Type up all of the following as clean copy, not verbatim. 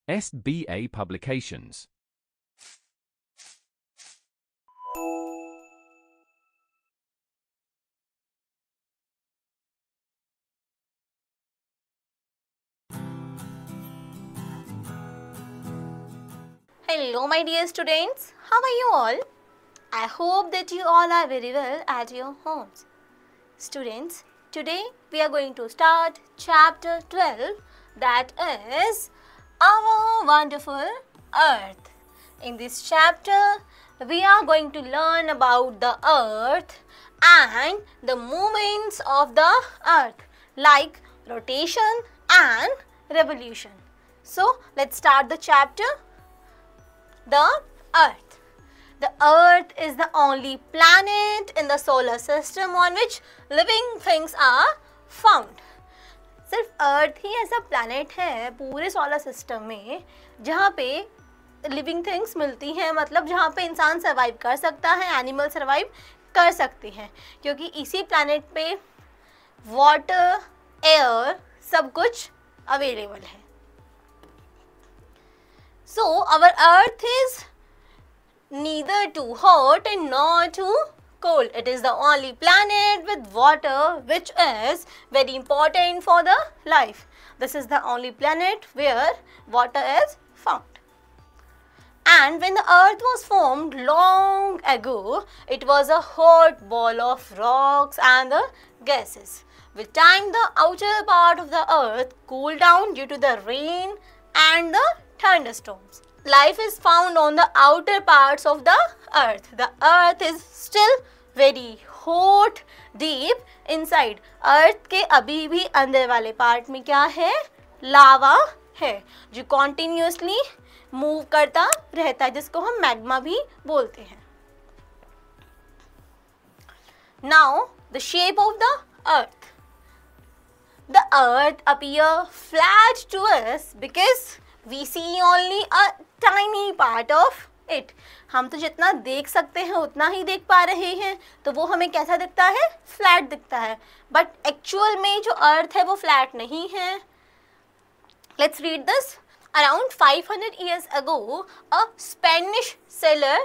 SBA Publications. Hello my dear students, how are you all? I hope that you all are very well at your homes. Students, today we are going to start chapter 12, that is Our Wonderful Earth. In this chapter, we are going to learn about the earth and the movements of the earth like rotation and revolution. So, let's start the chapter. The earth. The earth is the only planet in the solar system on which living things are found. सिर्फ अर्थ ही ऐसा planet है पूरे solar system में जहाँ पे living things मिलती हैं, मतलब जहाँ पे इंसान सर्वाइव कर सकता है, एनिमल सर्वाइव कर सकते हैं, क्योंकि इसी प्लैनेट पे वाटर, एयर सब कुछ अवेलेबल है. So, our earth is neither too hot and nor too cold. It is the only planet with water, which is very important for the life. This is the only planet where water is found. And when the earth was formed long ago, it was a hot ball of rocks and the gases. With time, the outer part of the earth cooled down due to the rain and the thunderstorms. Life is found on the outer parts of the earth. The earth is still very hot deep inside. earth के अभी भी अंदर वाले part में क्या है? लावा है जो continuously मूव करता रहता है, जिसको हम मैग्मा भी बोलते हैं. Now the shape of the earth. The earth appears flat to us because we see only a tiny part of it. हम तो जितना देख सकते हैं उतना ही देख पा रहे हैं, तो वो हमें कैसा दिखता है? फ्लैट दिखता है. बट एक्चुअल में जो अर्थ है वो फ्लैट नहीं है. Let's read this. Around 500 years ago, a Spanish sailor,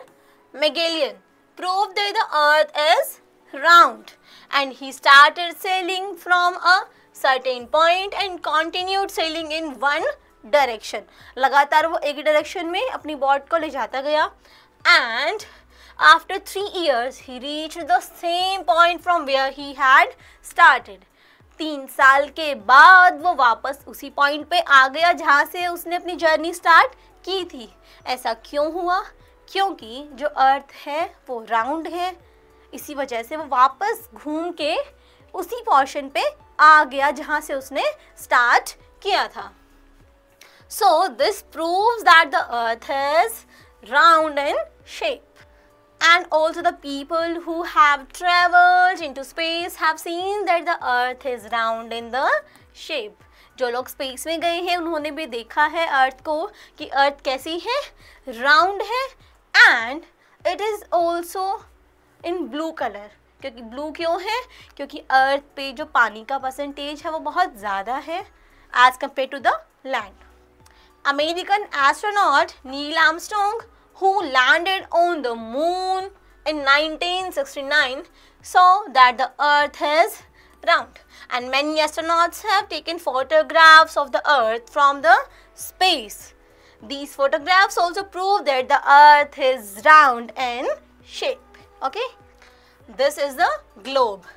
Magellan, proved that the earth is round, and he started sailing from a certain point and continued sailing in one direction. लगातार वो एक direction में अपनी boat को ले जाता गया. And after 3 years he reached the same point from where he had started. 3 साल के बाद वो वापस उसी पॉइंट पे आ गया जहाँ से उसने अपनी जर्नी स्टार्ट की थी. ऐसा क्यों हुआ? क्योंकि जो अर्थ है वो राउंड है, इसी वजह से वो वापस घूम के उसी पोर्शन पे आ गया जहाँ से उसने स्टार्ट किया था. So, this proves that the earth is round in shape. And also the people who have traveled into space have seen that the earth is round in the shape. जो लोग space में गए हैं उन्होंने भी देखा है अर्थ को कि अर्थ कैसी है, राउंड है. And it is also in blue colour. क्योंकि ब्लू क्यों है? क्योंकि अर्थ पे जो पानी का परसेंटेज है वो बहुत ज़्यादा है as compare to the land. American astronaut Neil Armstrong, who landed on the moon in 1969, saw that the earth is round, and many astronauts have taken photographs of the earth from the space. These photographs also prove that the earth is round in shape. Okay, this is the globe.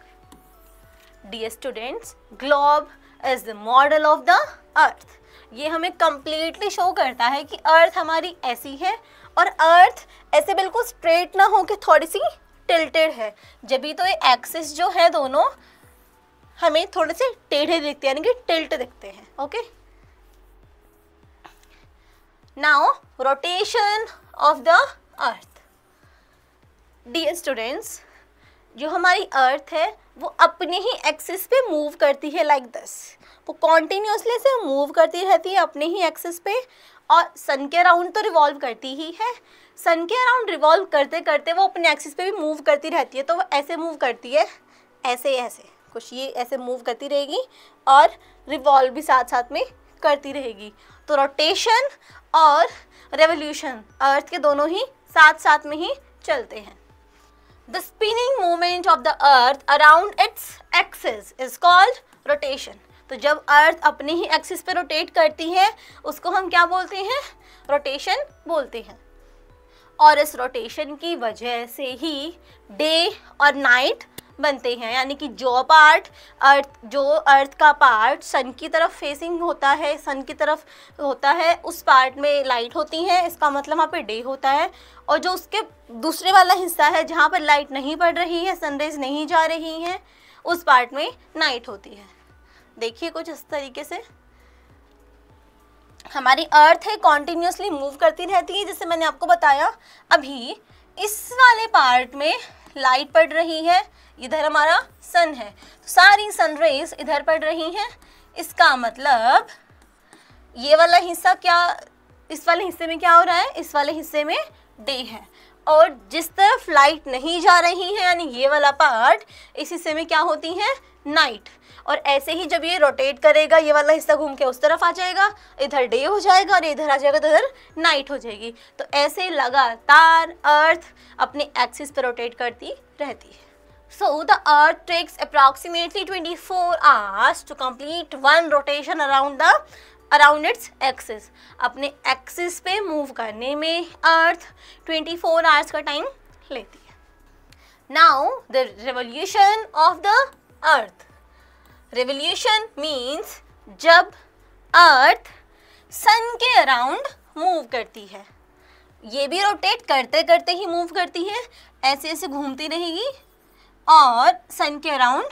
Dear students, globe is the model of the earth. ये हमें completely show करता है कि अर्थ हमारी ऐसी है और अर्थ ऐसे बिल्कुल स्ट्रेट ना हो के थोड़ी सी टिल्टेड है. जब भी तो ये एक्सिस जो है दोनों हमें थोड़े से टेढ़े दिखते हैं, यानी कि टिल्ट दिखते हैं. Okay, now rotation of the earth. Dear students, जो हमारी अर्थ है वो अपने ही एक्सिस पे मूव करती है लाइक दिस. वो कॉन्टिन्यूसली से मूव करती रहती है अपने ही एक्सिस पे और सन के अराउंड तो रिवॉल्व करती ही है. सन के अराउंड रिवॉल्व करते करते वो अपने एक्सिस पे भी मूव करती रहती है. तो वो ऐसे मूव करती है, ऐसे ऐसे कुछ ये ऐसे मूव करती रहेगी और रिवॉल्व भी साथ साथ में करती रहेगी। तो रोटेशन और रेवोल्यूशन अर्थ के दोनों ही साथ साथ में ही चलते हैं। The spinning movement of the earth around its axis is called rotation. तो जब अर्थ अपने ही एक्सिस पे रोटेट करती है उसको हम क्या बोलते हैं? रोटेशन बोलते हैं। और इस रोटेशन की वजह से ही डे और नाइट बनते हैं, यानी कि जो अर्थ का पार्ट सन की तरफ फेसिंग होता है, सन की तरफ होता है, उस पार्ट में लाइट होती है, इसका मतलब वहाँ पे डे होता है। और जो उसके दूसरे वाला हिस्सा है जहाँ पर लाइट नहीं पड़ रही है, सनरेज नहीं जा रही है, उस पार्ट में नाइट होती है। देखिए कुछ इस तरीके से हमारी अर्थ है कॉन्टिन्यूसली मूव करती रहती है। जैसे मैंने आपको बताया अभी इस वाले पार्ट में लाइट पड़ रही है, इधर हमारा सन है, तो सारी सन रेज इधर पड़ रही हैं। इसका मतलब ये वाला हिस्सा क्या, इस वाले हिस्से में क्या हो रहा है? इस वाले हिस्से में डे है। और जिस तरफ लाइट नहीं जा रही है यानी ये वाला पार्ट, इस हिस्से में क्या होती है? नाइट। और ऐसे ही जब ये रोटेट करेगा ये वाला हिस्सा घूम के उस तरफ आ जाएगा, इधर डे हो जाएगा और इधर आ जाएगा तो इधर नाइट हो जाएगी। तो ऐसे लगातार अर्थ अपने एक्सिस पर रोटेट करती रहती है। So the earth takes approximately 24 hours to complete one rotation around its axis. अपने एक्सिस पे मूव करने में अर्थ 24 आवर्स का टाइम लेती है। Now the revolution of the earth. Revolution means जब अर्थ सन के अराउंड मूव करती है। ये भी रोटेट करते करते ही मूव करती है, ऐसे ऐसे घूमती रहेगी और सन के अराउंड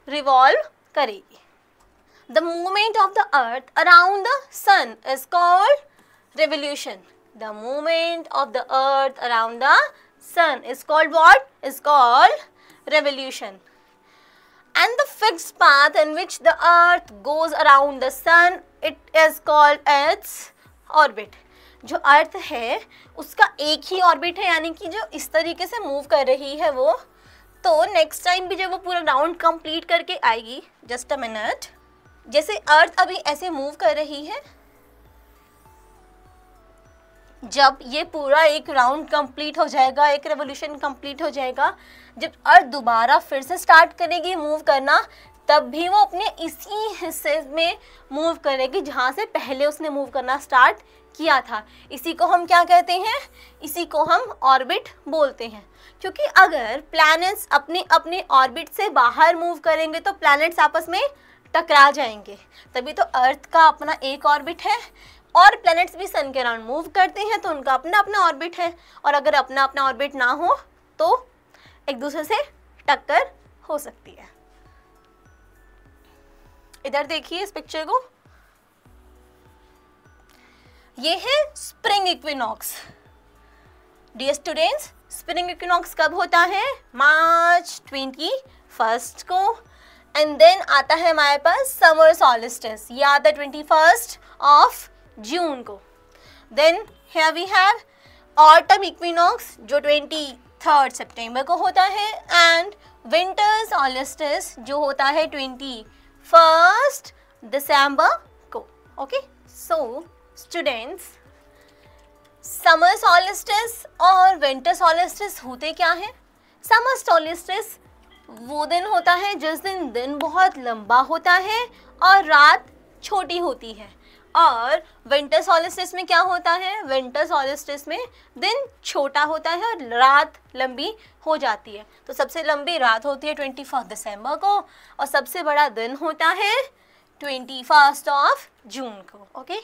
रिवॉल्व करेगी। The movement of the earth around the sun is called revolution. The movement of the earth around the sun is called what? Is called revolution. And the fixed path in which the earth goes around the sun, it is called its orbit. जो अर्थ है उसका एक ही orbit है, यानी कि जो इस तरीके से मूव कर रही है वो, तो नेक्स्ट टाइम भी जब वो पूरा राउंड कंप्लीट करके आएगी, जस्ट अ मिनट, जैसे अर्थ अभी ऐसे मूव कर रही है, जब ये पूरा एक राउंड कंप्लीट हो जाएगा, एक रेवोल्यूशन कंप्लीट हो जाएगा, जब अर्थ दोबारा फिर से स्टार्ट करेगी मूव करना, तब भी वो अपने इसी हिस्से में मूव करेगी जहाँ से पहले उसने मूव करना स्टार्ट किया था। इसी को हम क्या कहते हैं? इसी को हम ऑर्बिट बोलते हैं। क्योंकि अगर प्लैनेट्स अपने अपने ऑर्बिट से बाहर मूव करेंगे तो प्लैनेट्स आपस में टकरा जाएंगे। तभी तो अर्थ का अपना एक ऑर्बिट है और प्लैनेट्स भी सन के अराउंड मूव करते हैं, तो उनका अपना अपना ऑर्बिट है। और अगर अपना अपना ऑर्बिट ना हो तो एक दूसरे से टक्कर हो सकती है। इधर देखिए इस पिक्चर को, ये है spring equinox. Dear students, spring equinox कब होता है? मार्च 21 को। एंड देन आता है हमारे पास समर सॉलिस्टिस, ये आता है 21 ऑफ जून को। Then here we have autumn equinox जो 23 सितंबर को होता है, एंड विंटर सॉलिस्टिस जो होता है 21 दिसंबर को। Okay, so students, summer solstice और विंटर सॉलिस्टिस होते क्या हैं? समर सॉलिस्टिस वो दिन होता है जिस दिन बहुत लंबा होता है और रात छोटी होती है। और विंटर सॉलिस्टिस में क्या होता है? विंटर सॉलिस्टिस में दिन छोटा होता है और रात लंबी हो जाती है। तो सबसे लंबी रात होती है 21 दिसंबर को और सबसे बड़ा दिन होता है 21 ऑफ जून को। ओके,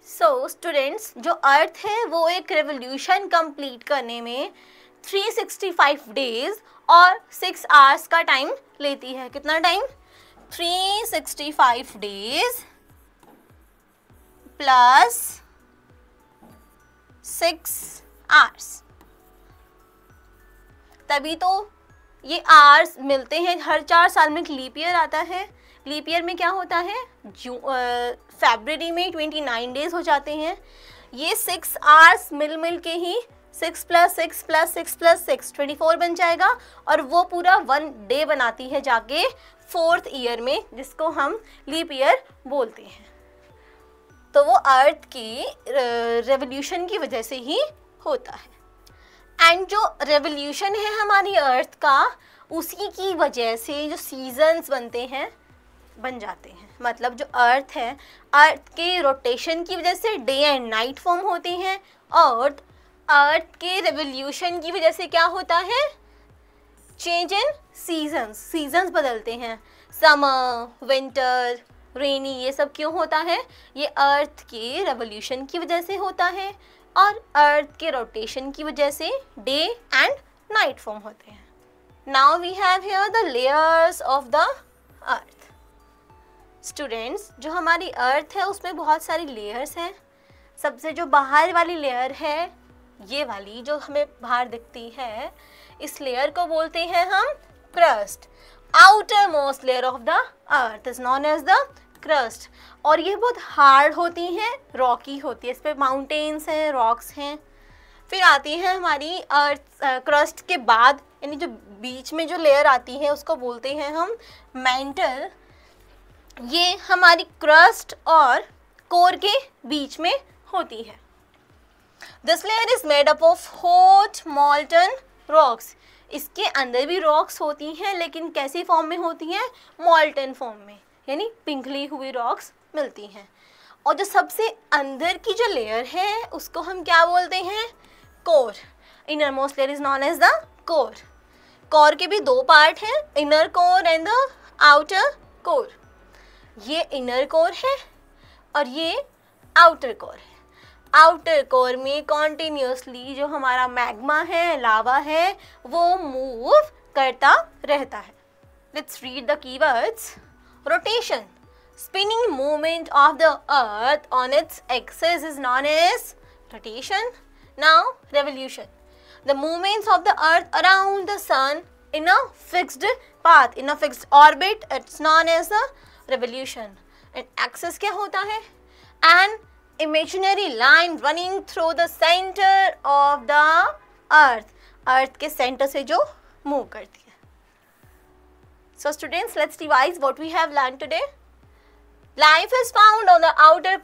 सो स्टूडेंट्स, जो अर्थ है वो एक रेवोल्यूशन कंप्लीट करने में 365 डेज और 6 आवर्स का टाइम लेती है। कितना टाइम? 365 days plus 6 hours. तभी तो ये आवर्स मिलते हैं। हर 4 साल में एक लीप ईयर आता है। लीप ईयर में क्या होता है? फरवरी में 29 डेज हो जाते हैं। ये 6 आवर्स मिल के ही 6 + 6 + 6 + 6 24 बन जाएगा और वो पूरा 1 डे बनाती है जाके 4th ईयर में, जिसको हम लीप ईयर बोलते हैं। तो वो अर्थ की रेवोल्यूशन की वजह से ही होता है। एंड जो रेवोल्यूशन है हमारी अर्थ का, उसी की वजह से जो सीजन्स बन जाते हैं। मतलब जो अर्थ है, अर्थ के रोटेशन की वजह से डे एंड नाइट फॉर्म होते हैं, और अर्थ के रेवोल्यूशन की वजह से क्या होता है, चेंज इन सीजन्स बदलते हैं। समर, विंटर, रेनी, ये सब क्यों होता है? ये अर्थ के रेवोल्यूशन की वजह से होता है, और अर्थ के रोटेशन की वजह से डे एंड नाइट फॉर्म होते हैं। Now we have here the layers of the earth. Students, जो हमारी अर्थ है उसमें बहुत सारी लेयर्स हैं। सबसे जो बाहर वाली लेयर है, ये वाली जो हमें बाहर दिखती है, इस लेयर को बोलते हैं हम crust. Outermost layer of the earth is known as the crust. और ये बहुत हार्ड होती हैं, रॉकी होती है, इस पर माउंटेन्स हैं, रॉक्स हैं। फिर आती है हमारी अर्थ क्रस्ट के बाद, यानी जो बीच में जो लेयर आती है उसको बोलते हैं हम मैंटल। ये हमारी क्रस्ट और कोर के बीच में होती है। This layer is made up of hot मॉल्टन rocks. इसके अंदर भी रॉक्स होती हैं, लेकिन कैसी फॉर्म में होती हैं? मॉल्टन फॉर्म में, यानी पिघली हुई रॉक्स मिलती हैं। और जो सबसे अंदर की जो लेयर है उसको हम क्या बोलते हैं? Core. Innermost layer is known as the core. Core के भी दो पार्ट हैं, inner core and the outer core. ये इनर कोर है और ये आउटर कोर है। आउटर कोर में कॉन्टिन्यूसली जो हमारा मैग्मा है, लावा है, वो मूव करता रहता है। Let's read the keywords. Rotation, spinning movement of the earth on its axis is known as rotation. Now revolution, the movements of the earth around the sun in a fixed path, in a fixed orbit, it's known as a revolution. And axis क्या होता है? An imaginary line running through the center of the earth, earth के center से जो move करती है। So students, let's revise what we have learned today. Life is found on the outer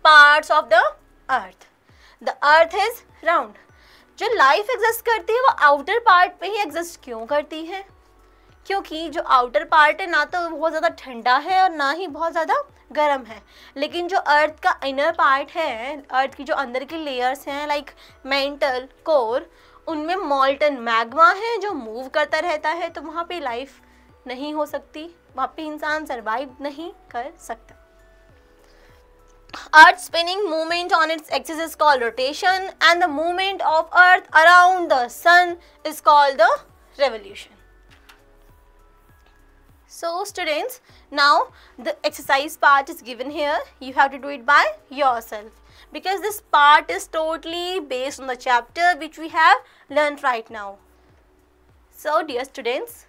parts of the earth. The earth is round. जो life exist करती है वो outer part पे ही एग्जिस्ट क्यों करती है? क्योंकि जो आउटर पार्ट है ना तो बहुत ज़्यादा ठंडा है और ना ही बहुत ज़्यादा गर्म है। लेकिन जो अर्थ का इनर पार्ट है, अर्थ की जो अंदर की लेयर्स हैं लाइक मेंटल, कोर, उनमें मॉल्टन मैग्मा है जो मूव करता रहता है, तो वहाँ पे लाइफ नहीं हो सकती, वहाँ पे इंसान सरवाइव नहीं कर सकता। Earth spinning movement on its axis is called rotation, and the movement of Earth around the sun is called the revolution. So students, now the exercise part is given here. You have to do it by yourself because this part is totally based on the chapter which we have learned right now. So dear students,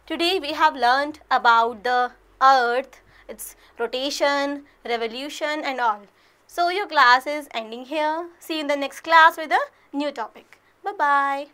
today we have learned about the earth, its rotation, revolution and all. So your class is ending here. See you in the next class with a new topic. Bye bye.